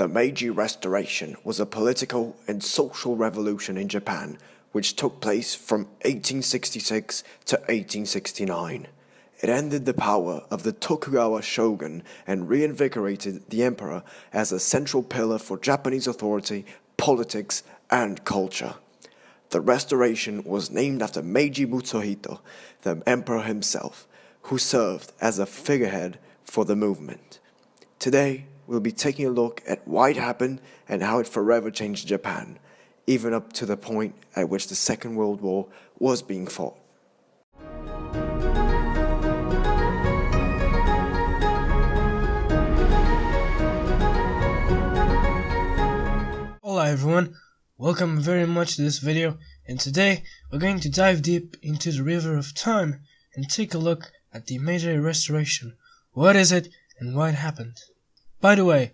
The Meiji Restoration was a political and social revolution in Japan which took place from 1866 to 1869. It ended the power of the Tokugawa shogun and reinvigorated the emperor as a central pillar for Japanese authority, politics, and culture. The restoration was named after Meiji Mutsuhito, the emperor himself, who served as a figurehead for the movement. Today, we'll be taking a look at why it happened and how it forever changed Japan, even up to the point at which the Second World War was being fought. Hola everyone, welcome very much to this video, and today we're going to dive deep into the river of time and take a look at the Meiji Restoration. What is it and why it happened? By the way,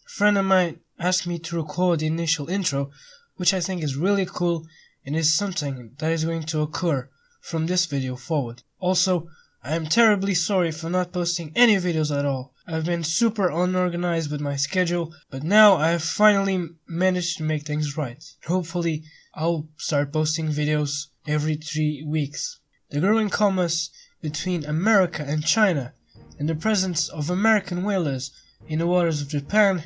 a friend of mine asked me to record the initial intro, which I think is really cool and is something that is going to occur from this video forward. Also, I am terribly sorry for not posting any videos at all. I've been super unorganized with my schedule, but now I have finally managed to make things right. Hopefully, I'll start posting videos every 3 weeks. The growing commerce between America and China and the presence of American whalers in the waters of Japan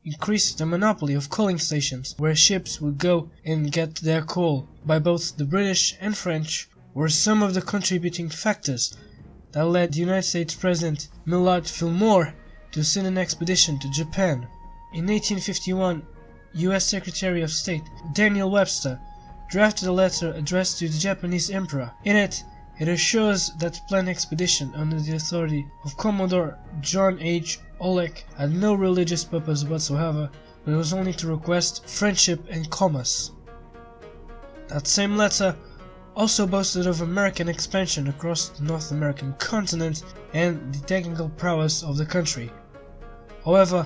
increased the monopoly of coaling stations, where ships would go and get their coal by both the British and French, were some of the contributing factors that led the United States President Millard Fillmore to send an expedition to Japan. In 1851, U.S. Secretary of State Daniel Webster drafted a letter addressed to the Japanese Emperor. In it assures that the planned expedition under the authority of Commodore John H. Olek had no religious purpose whatsoever, but was only to request friendship and commerce. That same letter also boasted of American expansion across the North American continent and the technical prowess of the country. However,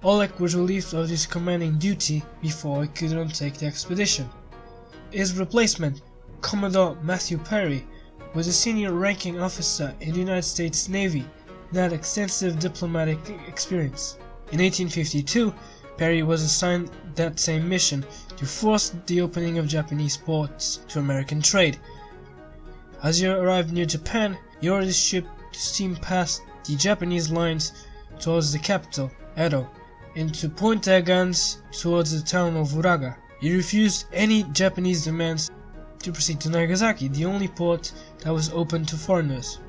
Olek was relieved of this commanding duty before he could undertake the expedition. His replacement, Commodore Matthew Perry, was a senior ranking officer in the United States Navy and had extensive diplomatic experience. In 1852, Perry was assigned that same mission to force the opening of Japanese ports to American trade. As he arrived near Japan, he ordered his ship to steam past the Japanese lines towards the capital, Edo, and to point their guns towards the town of Uraga. He refused any Japanese demands to proceed to Nagasaki, the only port that was open to foreigners.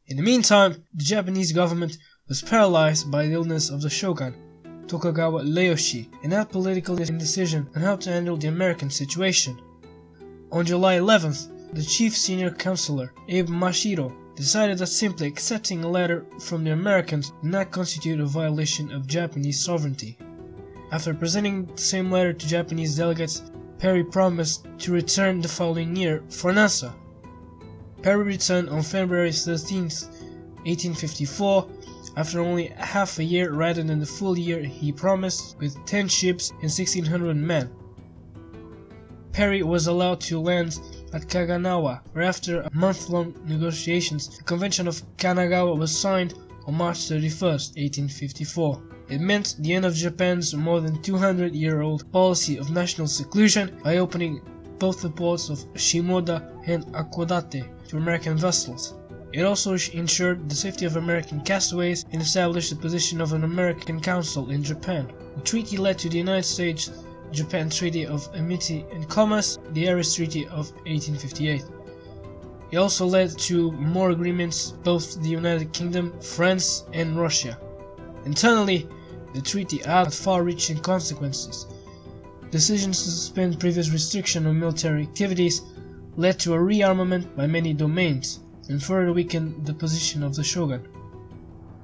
In the meantime, the Japanese government was paralyzed by the illness of the shogun, Tokugawa Ieyasu, and had political indecision on how to handle the American situation. On July 11th, the chief senior counselor, Abe Mashiro, decided that simply accepting a letter from the Americans did not constitute a violation of Japanese sovereignty. After presenting the same letter to Japanese delegates, Perry promised to return the following year for an answer. Perry returned on February 13th, 1854, after only half a year rather than the full year he promised, with 10 ships and 1,600 men. Perry was allowed to land at Kaganawa, where after a month-long negotiations, the Convention of Kanagawa was signed on March 31st, 1854. It meant the end of Japan's more than 200-year-old policy of national seclusion by opening both the ports of Shimoda and Akodate to American vessels. It also ensured the safety of American castaways and established the position of an American consul in Japan. The treaty led to the United States-Japan Treaty of Amity and Commerce, the Aris Treaty of 1858. It also led to more agreements both the United Kingdom, France, and Russia. Internally, the treaty had far-reaching consequences. Decisions to suspend previous restriction on military activities led to a rearmament by many domains, and further weakened the position of the shogun.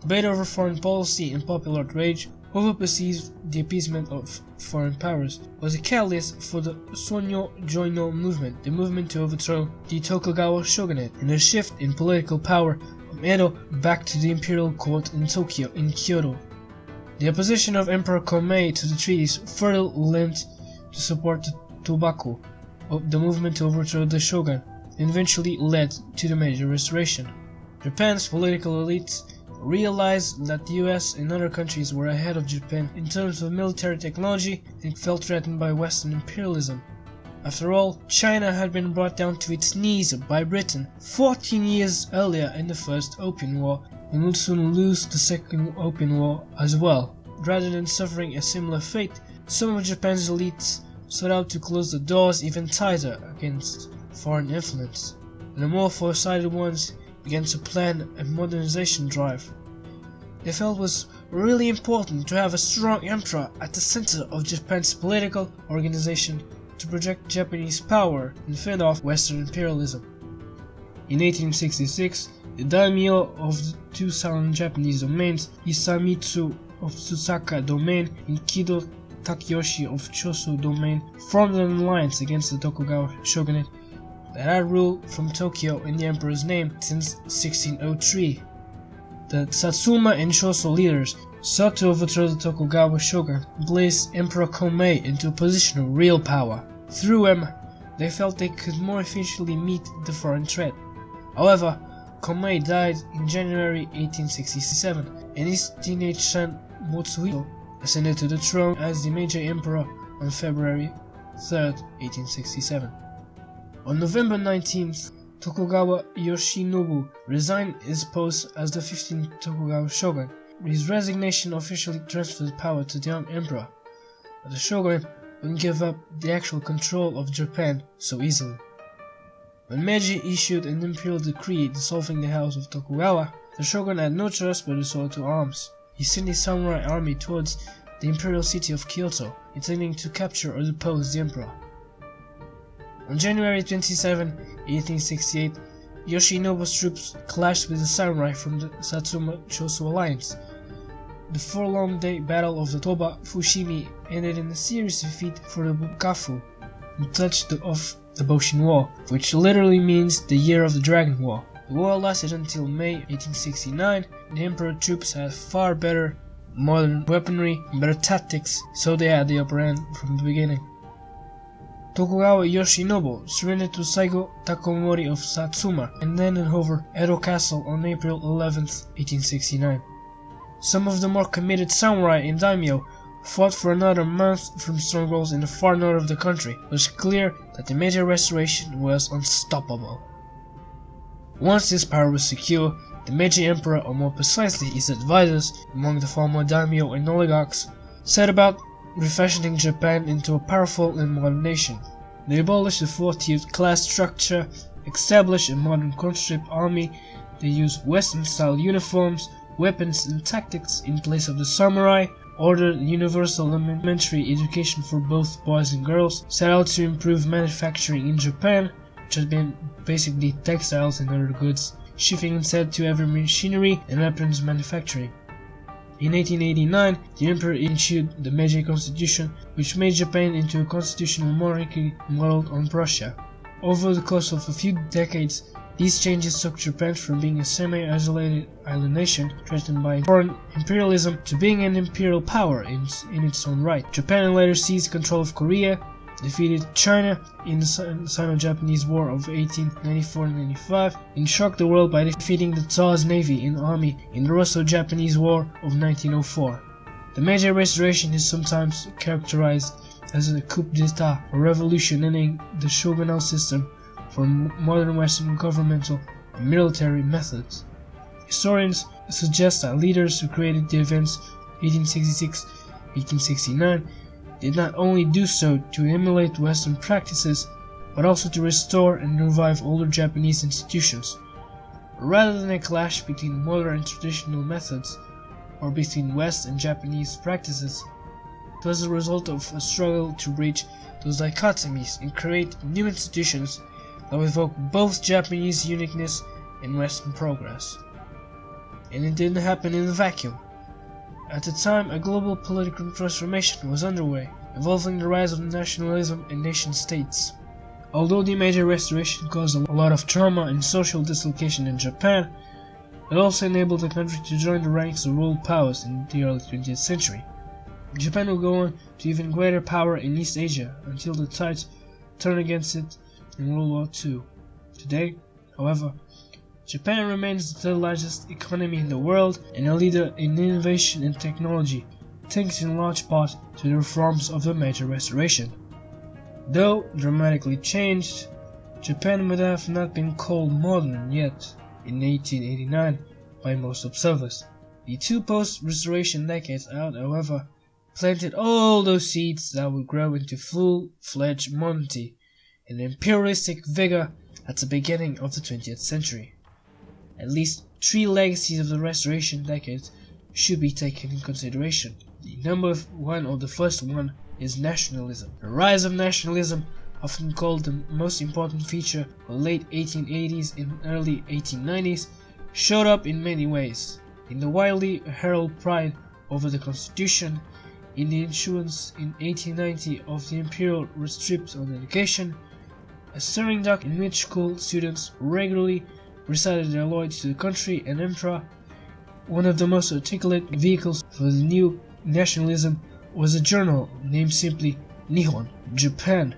Debate over foreign policy and popular outrage over perceived the appeasement of foreign powers was a catalyst for the Sonyo Joino movement, the movement to overthrow the Tokugawa shogunate, and a shift in political power from Edo back to the imperial court in Tokyo in Kyoto. The opposition of Emperor Komei to the treaties further lent to support the Tobaku of the movement to overthrow the shogun, and eventually led to the Meiji Restoration. Japan's political elites realized that the US and other countries were ahead of Japan in terms of military technology and felt threatened by Western imperialism. After all, China had been brought down to its knees by Britain 14 years earlier in the First Opium War and would soon lose the Second Opium War as well. Rather than suffering a similar fate, some of Japan's elites sought out to close the doors even tighter against foreign influence, and the more foresighted ones began to plan a modernization drive. They felt it was really important to have a strong emperor at the center of Japan's political organization to project Japanese power and fend off Western imperialism. In 1866, the daimyo of the two southern Japanese domains, Hisamitsu of Tsusaka domain and Kido Takeyoshi of Choso domain, formed an alliance against the Tokugawa shogunate that had ruled from Tokyo in the emperor's name since 1603. The Satsuma and Choso leaders sought to overthrow the Tokugawa shogun and place Emperor Komei into a position of real power. Through him, they felt they could more efficiently meet the foreign threat. However, Komei died in January 1867, and his teenage son Motsuhito ascended to the throne as the Meiji Emperor on February 3, 1867. On November 19th, Tokugawa Yoshinobu resigned his post as the 15th Tokugawa shogun. His resignation officially transferred power to the young emperor, but the shogun wouldn't give up the actual control of Japan so easily. When Meiji issued an imperial decree dissolving the house of Tokugawa, the shogun had no choice but to resort to arms. He sent his samurai army towards the imperial city of Kyoto, intending to capture or depose the emperor. On January 27, 1868, Yoshinobu's troops clashed with the samurai from the Satsuma-Choso alliance. The 4-day battle of the Toba Fushimi ended in a serious defeat for the Bukafu, and touched off the Boshin War, which literally means the Year of the Dragon War. The war lasted until May 1869. The emperor troops had far better modern weaponry and better tactics, so they had the upper hand from the beginning. Tokugawa Yoshinobu surrendered to Saigo Takamori of Satsuma and handed over Edo Castle on April 11, 1869. Some of the more committed samurai and daimyo fought for another month from strongholds in the far north of the country. It was clear that the Meiji Restoration was unstoppable. Once this power was secure, the Meiji Emperor, or more precisely his advisors among the former daimyo and oligarchs, set about refashioning Japan into a powerful and modern nation. They abolished the 4-tiered class structure, established a modern conscript army, they used Western-style uniforms, weapons and tactics in place of the samurai, ordered universal elementary education for both boys and girls, set out to improve manufacturing in Japan, which had been basically textiles and other goods, shifting instead to heavy machinery and weapons manufacturing. In 1889, the emperor issued the Meiji Constitution, which made Japan into a constitutional monarchy modeled on Prussia. Over the course of a few decades, these changes took Japan from being a semi-isolated island nation threatened by foreign imperialism to being an imperial power in its own right. Japan later seized control of Korea, defeated China in the Sino-Japanese War of 1894-95, and shocked the world by defeating the Tsar's navy and army in the Russo-Japanese War of 1904. The Meiji Restoration is sometimes characterized as a coup d'etat, or revolution ending the shogunal system for modern Western governmental and military methods. Historians suggest that leaders who created the events 1866-1869 did not only do so to emulate Western practices, but also to restore and revive older Japanese institutions. Rather than a clash between modern and traditional methods, or between West and Japanese practices, it was a result of a struggle to bridge those dichotomies and create new institutions that would evoke both Japanese uniqueness and Western progress. And it didn't happen in a vacuum. At the time, a global political transformation was underway, involving the rise of nationalism and nation-states. Although the Meiji Restoration caused a lot of trauma and social dislocation in Japan, it also enabled the country to join the ranks of world powers in the early 20th century. Japan would go on to even greater power in East Asia until the tides turned against it in World War II. Today, however, Japan remains the third largest economy in the world and a leader in innovation and technology, thanks in large part to the reforms of the Meiji Restoration. Though dramatically changed, Japan would have not been called modern yet in 1889 by most observers. The two post-Restoration decades out, however, planted all those seeds that would grow into full-fledged modernity and imperialistic vigor at the beginning of the 20th century. At least three legacies of the Restoration decades should be taken in consideration. The number one, or the first one, is nationalism. The rise of nationalism, often called the most important feature of the late 1880s and early 1890s, showed up in many ways. In the widely heralded pride over the Constitution, in the issuance in 1890 of the imperial restraint on education, a stirring doc in which school students regularly recited their loyalty to the country and emperor. One of the most articulate vehicles for the new nationalism was a journal named simply Nihon, Japan.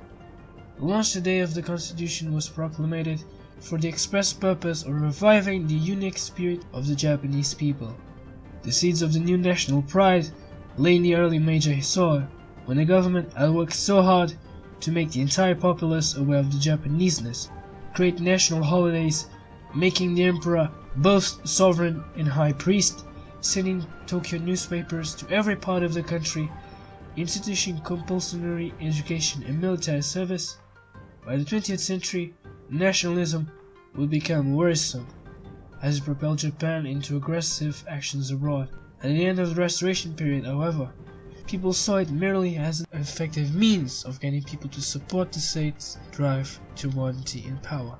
The launch day of the Constitution was proclaimed for the express purpose of reviving the unique spirit of the Japanese people. The seeds of the new national pride lay in the early Meiji soil, when the government had worked so hard to make the entire populace aware of the Japaneseness, create national holidays, making the emperor both sovereign and high priest, sending Tokyo newspapers to every part of the country, instituting compulsory education and military service. By the 20th century, nationalism would become worrisome, as it propelled Japan into aggressive actions abroad. At the end of the Restoration period, however, people saw it merely as an effective means of getting people to support the state's drive to modernity and power.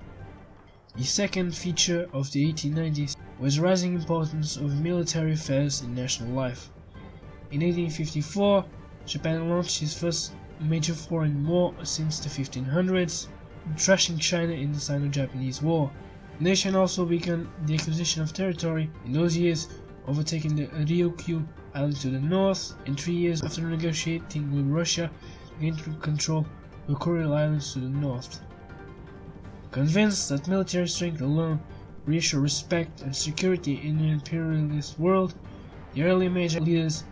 The second feature of the 1890s was the rising importance of military affairs in national life. In 1854, Japan launched its first major foreign war since the 1500s, thrashing China in the Sino-Japanese War. The nation also began the acquisition of territory in those years, overtaking the Ryukyu Island to the north, and 3 years after negotiating with Russia, gained control of the Kuril Islands to the north. Convinced that military strength alone reassured respect and security in an imperialist world, the early Meiji leaders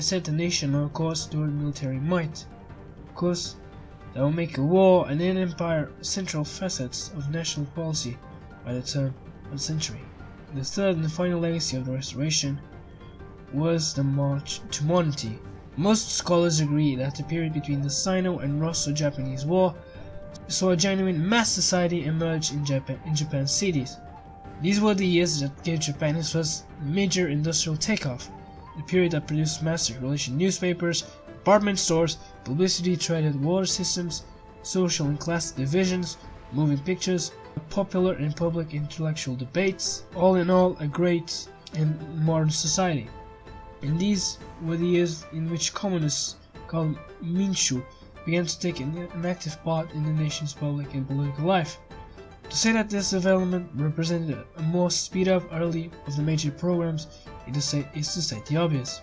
set the nation on a course toward military might, a course that will make a war and an empire central facets of national policy by the turn of the century. The third and final legacy of the Restoration was the march to modernity. Most scholars agree that the period between the Sino and Russo-Japanese War saw a genuine mass society emerge in Japan's cities. These were the years that gave Japan its first major industrial takeoff, the period that produced mass circulation newspapers, department stores, publicity-traded water systems, social and class divisions, moving pictures, popular and public intellectual debates, all in all a great and modern society. And these were the years in which communists called Minshu began to take an active part in the nation's public and political life. To say that this development represented a more speed up early of the major programs is to state the obvious.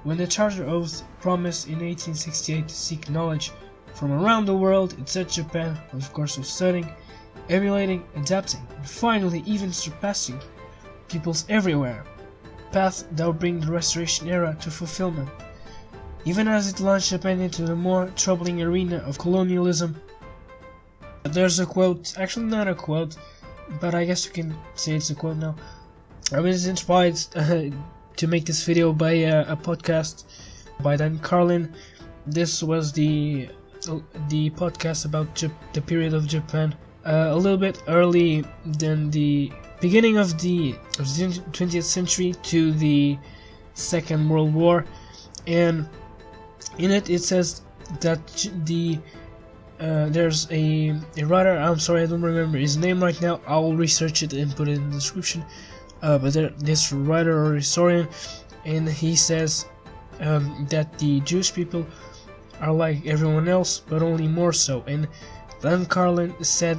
When the Charter Oath promised in 1868 to seek knowledge from around the world, it set Japan on the course of studying, emulating, adapting, and finally even surpassing peoples everywhere, a path that would bring the Restoration era to fulfillment. Even as it launched Japan into the more troubling arena of colonialism. There's a quote, actually not a quote, but I guess you can say it's a quote now. I was inspired to make this video by a podcast by Dan Carlin. This was the podcast about the period of Japan, a little bit early than the beginning of the 20th century to the Second World War, and in it says that there's a writer, I'm sorry I don't remember his name right now, I will research it and put it in the description, but this writer or historian, and he says that the Jewish people are like everyone else, but only more so. And Dan Carlin said,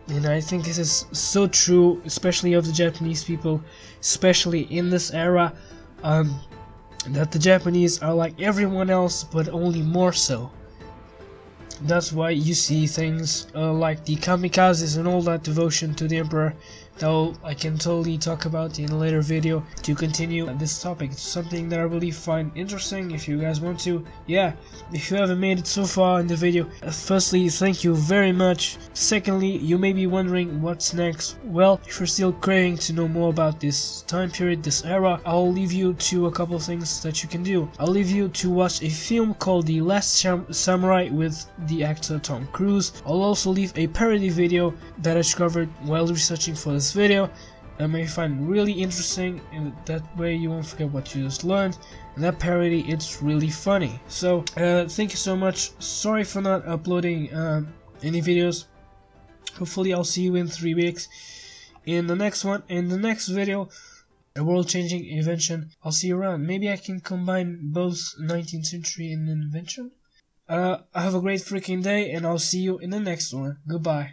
and I think this is so true, especially of the Japanese people, especially in this era, that the Japanese are like everyone else, but only more so. that's why you see things like the kamikazes and all that devotion to the emperor, though I can totally talk about in a later video to continue this topic. It's something that I really find interesting if you guys want to. Yeah, if you haven't made it so far in the video, firstly, thank you very much. Secondly, you may be wondering what's next. Well, if you're still craving to know more about this time period, this era, I'll leave you to a couple of things that you can do. I'll leave you to watch a film called The Last Samurai with the actor Tom Cruise. I'll also leave a parody video that I discovered while researching for this video that may find really interesting, and that way you won't forget what you just learned. And that parody, it's really funny. So thank you so much. Sorry for not uploading any videos. Hopefully I'll see you in 3 weeks in the next one. In the next video, a world-changing invention. I'll see you around. Maybe I can combine both 19th century and invention. Have a great freaking day, and I'll see you in the next one. Goodbye.